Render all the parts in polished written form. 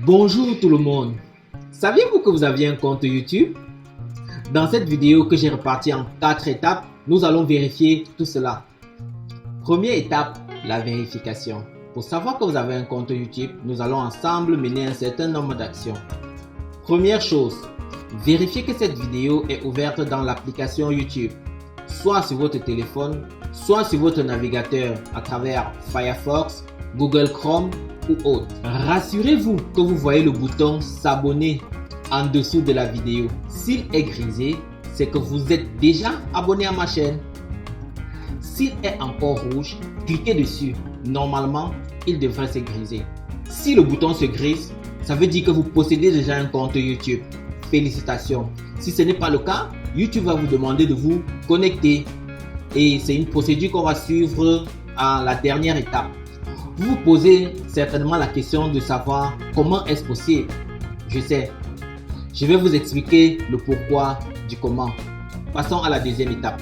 Bonjour tout le monde. Saviez-vous que vous aviez un compte YouTube? Dans cette vidéo que j'ai répartie en 4 étapes, nous allons vérifier tout cela. Première étape, la vérification. Pour savoir que vous avez un compte YouTube, nous allons ensemble mener un certain nombre d'actions. Première chose, vérifiez que cette vidéo est ouverte dans l'application YouTube, soit sur votre téléphone, soit sur votre navigateur à travers Firefox, Google Chrome ou autre. Rassurez-vous que vous voyez le bouton s'abonner en dessous de la vidéo. S'il est grisé, c'est que vous êtes déjà abonné à ma chaîne. S'il est encore rouge, cliquez dessus. Normalement, il devrait se griser. Si le bouton se grise, ça veut dire que vous possédez déjà un compte YouTube. Félicitations. Si ce n'est pas le cas, YouTube va vous demander de vous connecter. Et c'est une procédure qu'on va suivre à la dernière étape. Vous vous posez certainement la question de savoir comment est-ce possible. Je sais. Je vais vous expliquer le pourquoi du comment. Passons à la deuxième étape.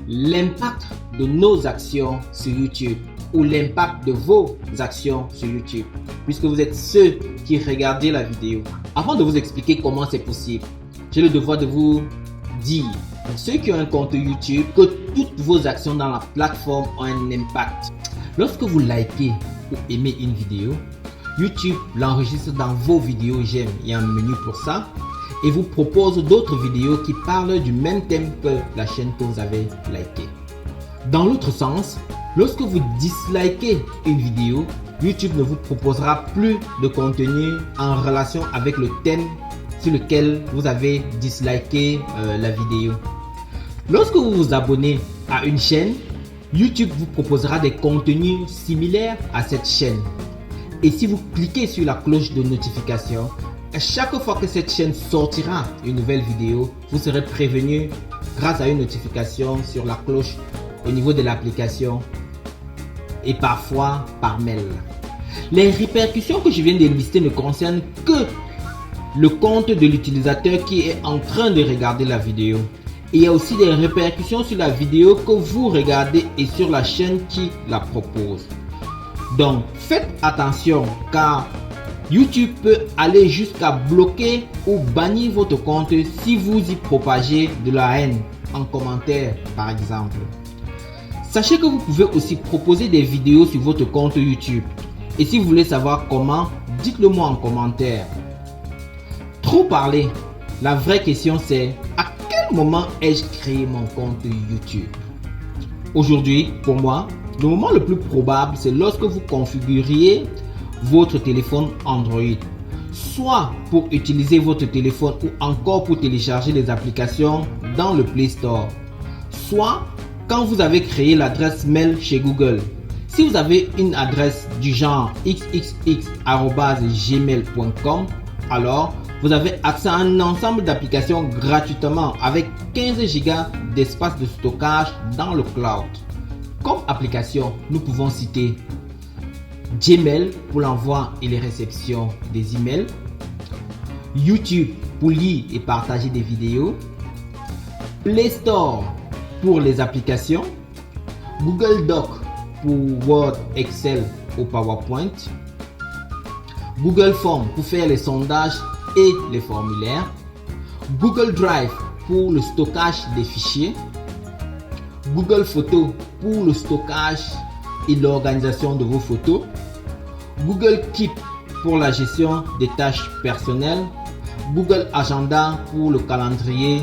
L'impact de nos actions sur YouTube ou l'impact de vos actions sur YouTube, puisque vous êtes ceux qui regardez la vidéo. Avant de vous expliquer comment c'est possible, j'ai le devoir de vous dire, pour ceux qui ont un compte YouTube, que toutes vos actions dans la plateforme ont un impact. Lorsque vous likez ou aimez une vidéo, YouTube l'enregistre dans vos vidéos j'aime. Il y a un menu pour ça et vous propose d'autres vidéos qui parlent du même thème que la chaîne que vous avez likée. Dans l'autre sens, lorsque vous dislikez une vidéo, YouTube ne vous proposera plus de contenu en relation avec le thème sur lequel vous avez disliké la vidéo. Lorsque vous vous abonnez à une chaîne, YouTube vous proposera des contenus similaires à cette chaîne. Et si vous cliquez sur la cloche de notification, à chaque fois que cette chaîne sortira une nouvelle vidéo, vous serez prévenu grâce à une notification sur la cloche au niveau de l'application et parfois par mail. Les répercussions que je viens de lister ne concernent que le compte de l'utilisateur qui est en train de regarder la vidéo. Il y a aussi des répercussions sur la vidéo que vous regardez et sur la chaîne qui la propose. Donc faites attention car YouTube peut aller jusqu'à bloquer ou bannir votre compte si vous y propagez de la haine en commentaire par exemple. Sachez que vous pouvez aussi proposer des vidéos sur votre compte YouTube. Et si vous voulez savoir comment, dites-le moi en commentaire. Trop parler, la vraie question c'est à quel moment ai-je créé mon compte YouTube? Aujourd'hui, pour moi, le moment le plus probable c'est lorsque vous configuriez votre téléphone Android. Soit pour utiliser votre téléphone ou encore pour télécharger les applications dans le Play Store. Soit quand vous avez créé l'adresse mail chez Google. Si vous avez une adresse du genre xxx@gmail.com, alors vous avez accès à un ensemble d'applications gratuitement avec 15 Go d'espace de stockage dans le cloud. Comme application, nous pouvons citer Gmail pour l'envoi et les réceptions des emails, YouTube pour lire et partager des vidéos, Play Store pour les applications, Google Doc pour Word, Excel ou PowerPoint, Google Form pour faire les sondages et les formulaires, Google Drive pour le stockage des fichiers, Google Photos pour le stockage et l'organisation de vos photos, Google Keep pour la gestion des tâches personnelles, Google Agenda pour le calendrier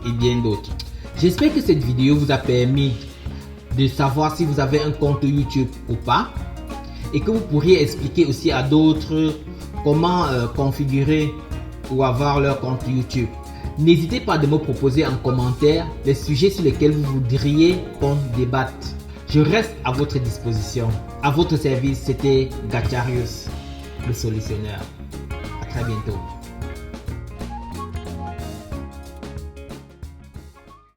et bien d'autres. J'espère que cette vidéo vous a permis de savoir si vous avez un compte YouTube ou pas et que vous pourriez expliquer aussi à d'autres comment configurer ou avoir leur compte YouTube. N'hésitez pas de me proposer en commentaire les sujets sur lesquels vous voudriez qu'on débatte. Je reste à votre disposition. À votre service, c'était Gatcharius, le solutionneur. À très bientôt.